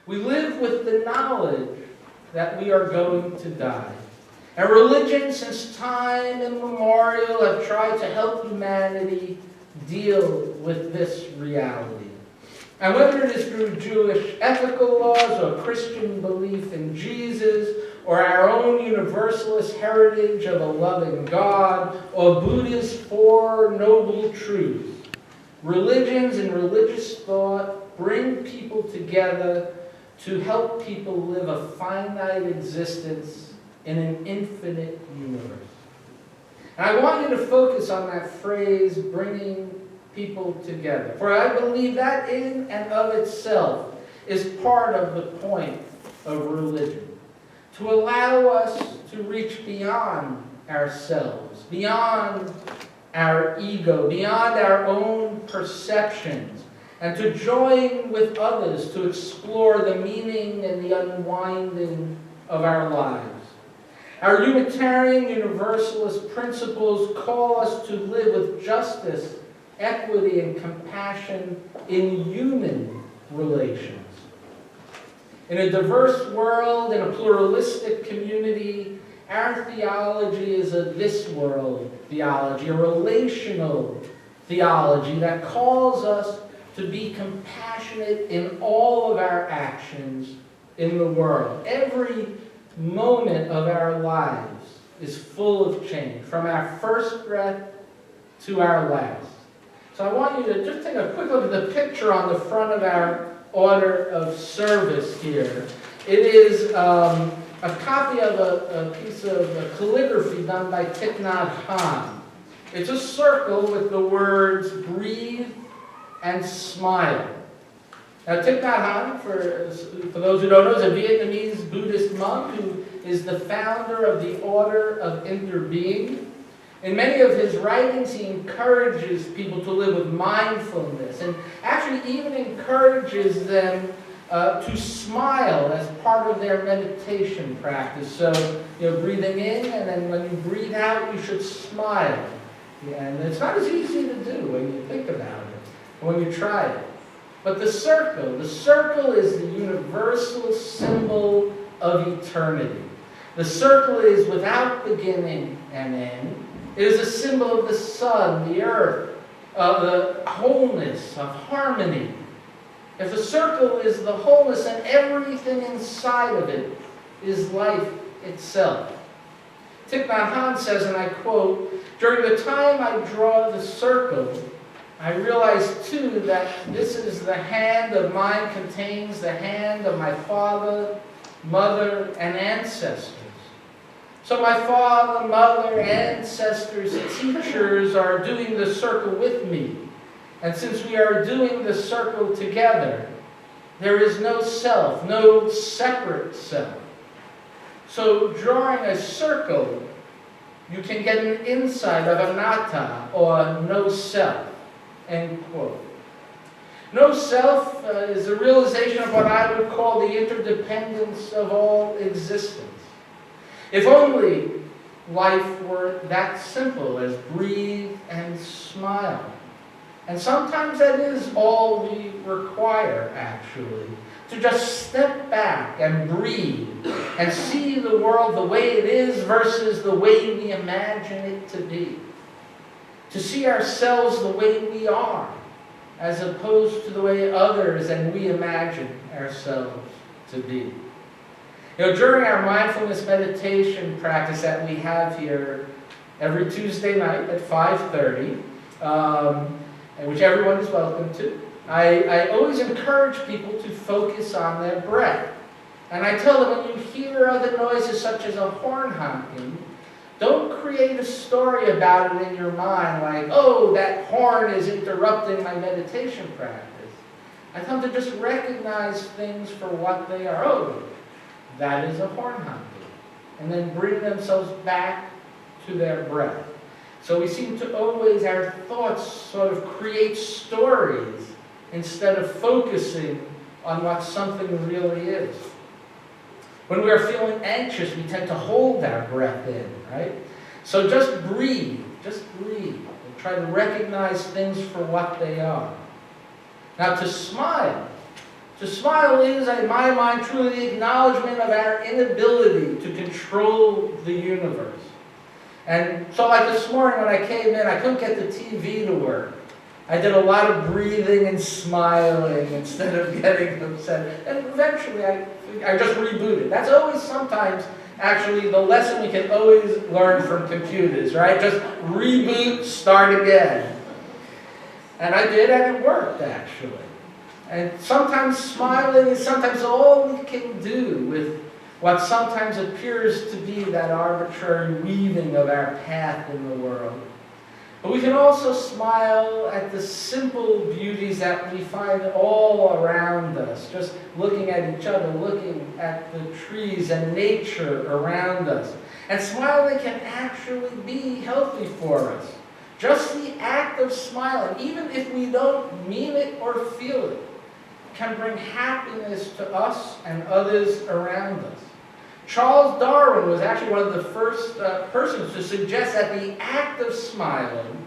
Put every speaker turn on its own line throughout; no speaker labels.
We live with the knowledge that we are going to die. And religion, since time immemorial, have tried to help humanity deal with this reality. And whether it is through Jewish ethical laws or Christian belief in Jesus, or our own universalist heritage of a loving God, or Buddhist Four Noble Truths, religions and religious thought bring people together to help people live a finite existence in an infinite universe. And I want you to focus on that phrase, bringing people together. For I believe that in and of itself is part of the point of religion. To allow us to reach beyond ourselves, beyond our ego, beyond our own perceptions, and to join with others to explore the meaning and the unwinding of our lives. Our Unitarian Universalist principles call us to live with justice, equity, and compassion in human relations. In a diverse world, in a pluralistic community, our theology is a this-world theology, a relational theology that calls us to be compassionate in all of our actions in the world. Every moment of our lives is full of change, from our first breath to our last. So I want you to just take a quick look at the picture on the front of our order of service here. It is a copy of a piece of calligraphy done by Thich Nhat Hanh. It's a circle with the words breathe and smile. Now Thich Nhat Hanh, for those who don't know, is a Vietnamese Buddhist monk who is the founder of the Order of Interbeing. In many of his writings, he encourages people to live with mindfulness, and actually even encourages them to smile as part of their meditation practice. So, breathing in, and then when you breathe out, you should smile. Yeah, and it's not as easy to do when you think about it, when you try it. But the circle is the universal symbol of eternity. The circle is without beginning and end. It is a symbol of the sun, the earth, the wholeness, of harmony. If the circle is the wholeness, then everything inside of it is life itself. Thich Nhat Hanh says, and I quote, "During the time I draw the circle, I realize too that this is the hand of mine contains the hand of my father, mother, and ancestors. So my father, mother, ancestors, teachers are doing the circle with me. And since we are doing the circle together, there is no self, no separate self. So drawing a circle, you can get an insight of anatta, or no self." End quote. No self is a realization of what I would call the interdependence of all existence. If only life were that simple as breathe and smile. And sometimes that is all we require, actually. To just step back and breathe and see the world the way it is versus the way we imagine it to be. To see ourselves the way we are, as opposed to the way others and we imagine ourselves to be. During our mindfulness meditation practice that we have here every Tuesday night at 5:30, which everyone is welcome to, I always encourage people to focus on their breath. And I tell them, when you hear other noises such as a horn honking, don't create a story about it in your mind like, oh, that horn is interrupting my meditation practice. I tell them to just recognize things for what they are. Oh, that is a horn honking. And then bring themselves back to their breath. So we seem to always, our thoughts sort of create stories instead of focusing on what something really is. When we are feeling anxious, we tend to hold our breath in, right? So just breathe, and try to recognize things for what they are. Now to smile To smile is, in my mind, truly the acknowledgement of our inability to control the universe. And so like this morning when I came in, I couldn't get the TV to work. I did a lot of breathing and smiling instead of getting upset. And eventually I just rebooted. That's always sometimes actually the lesson we can always learn from computers, right? Just reboot, start again. And I did, and it worked actually. And sometimes smiling is sometimes all we can do with what sometimes appears to be that arbitrary weaving of our path in the world. But we can also smile at the simple beauties that we find all around us, just looking at each other, looking at the trees and nature around us. And smiling can actually be healthy for us. Just the act of smiling, even if we don't mean it or feel it, can bring happiness to us and others around us. Charles Darwin was actually one of the first persons to suggest that the act of smiling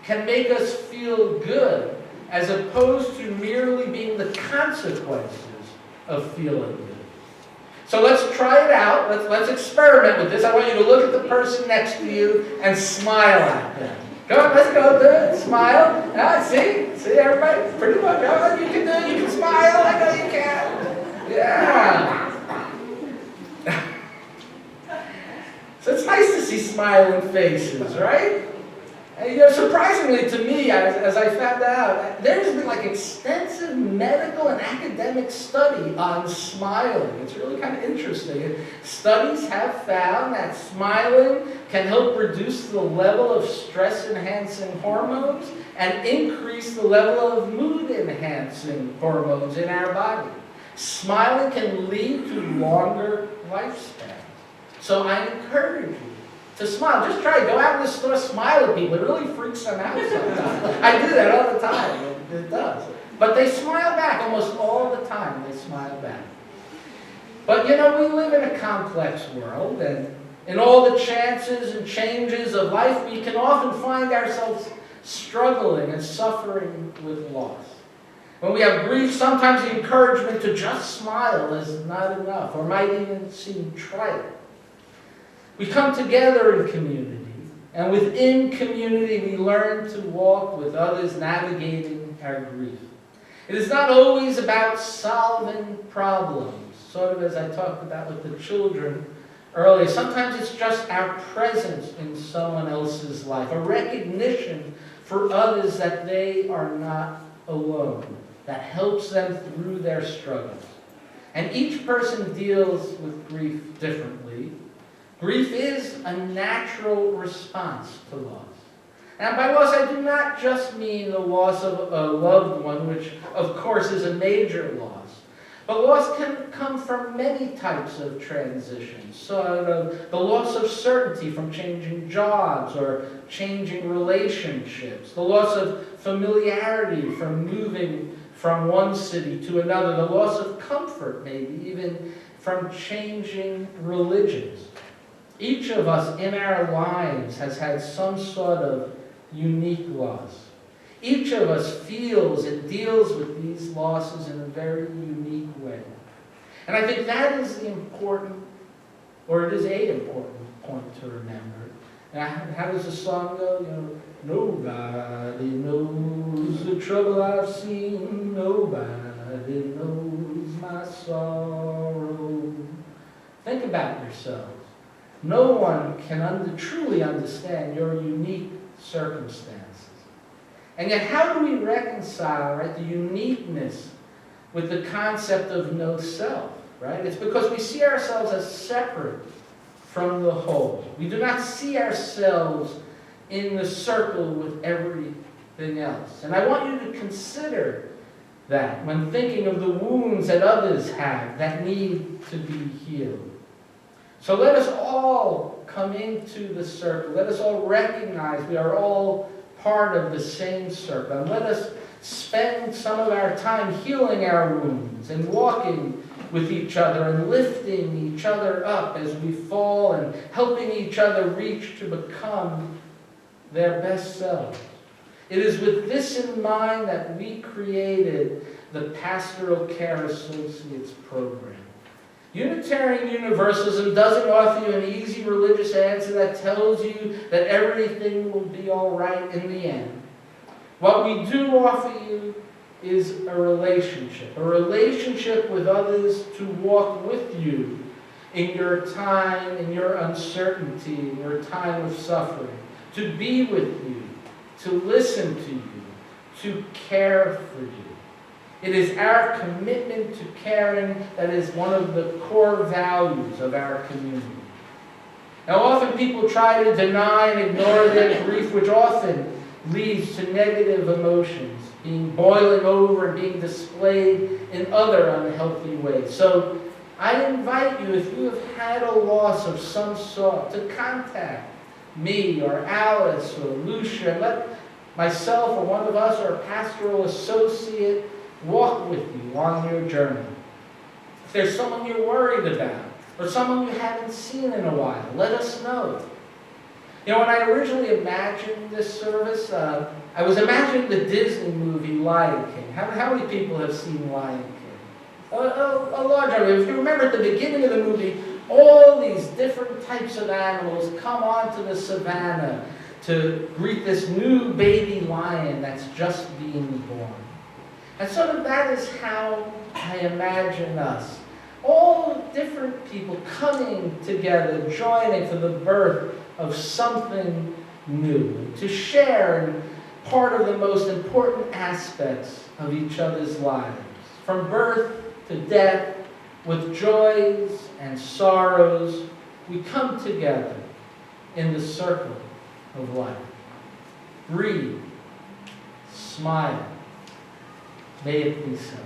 can make us feel good as opposed to merely being the consequences of feeling good. So let's try it out. Let's experiment with this. I want you to look at the person next to you and smile at them. Go on, let's go, do it. Smile. See everybody? Pretty much. Oh, you can do it. You can smile. I know you can. Yeah. So it's nice to see smiling faces, right? And, surprisingly to me, as I found out, there's been like extensive medical and academic study on smiling. It's really kind of interesting. Studies have found that smiling can help reduce the level of stress-enhancing hormones and increase the level of mood-enhancing hormones in our body. Smiling can lead to longer lifespans. So I encourage you to smile. Just try it. Go out in the store, smile at people. It really freaks them out sometimes. I do that all the time. It does. But they smile back almost all the time. They smile back. But we live in a complex world, and in all the chances and changes of life, we can often find ourselves struggling and suffering with loss. When we have grief, sometimes the encouragement to just smile is not enough, or might even seem trite. We come together in community, and within community we learn to walk with others navigating our grief. It is not always about solving problems, sort of as I talked about with the children earlier. Sometimes it's just our presence in someone else's life, a recognition for others that they are not alone, that helps them through their struggles. And each person deals with grief differently. Grief is a natural response to loss. And by loss, I do not just mean the loss of a loved one, which of course is a major loss. But loss can come from many types of transitions. So the loss of certainty from changing jobs or changing relationships. The loss of familiarity from moving from one city to another. The loss of comfort, maybe even from changing religions. Each of us in our lives has had some sort of unique loss. Each of us feels and deals with these losses in a very unique way. And I think that is the important, or it is an important point to remember. And how does the song go? Nobody knows the trouble I've seen. Nobody knows my sorrow. Think about yourselves. No one can truly understand your unique circumstances. And yet, how do we reconcile, right, the uniqueness with the concept of no self, right? It's because we see ourselves as separate from the whole. We do not see ourselves in the circle with everything else. And I want you to consider that when thinking of the wounds that others have that need to be healed. So let us all come into the circle. Let us all recognize we are all part of the same circle. And let us spend some of our time healing our wounds and walking with each other and lifting each other up as we fall and helping each other reach to become their best selves. It is with this in mind that we created the Pastoral Care Associates program. Unitarian Universalism doesn't offer you an easy religious answer that tells you that everything will be all right in the end. What we do offer you is a relationship with others to walk with you in your time, in your uncertainty, in your time of suffering, to be with you, to listen to you, to care for you. It is our commitment to caring that is one of the core values of our community. Now, often people try to deny and ignore their grief, which often leads to negative emotions, being boiling over and being displayed in other unhealthy ways. So, I invite you, if you have had a loss of some sort, to contact me or Alice or Lucia, and let myself or one of us or a pastoral associate walk with you on your journey. If there's someone you're worried about, or someone you haven't seen in a while, let us know. You know, when I originally imagined this service, I was imagining the Disney movie Lion King. How many people have seen Lion King? A large number. If you remember at the beginning of the movie, all these different types of animals come onto the savannah to greet this new baby lion that's just being born. And sort of that is how I imagine us. All different people coming together, joining for the birth of something new, to share in part of the most important aspects of each other's lives. From birth to death, with joys and sorrows, we come together in the circle of life. Breathe, smile. May it be so.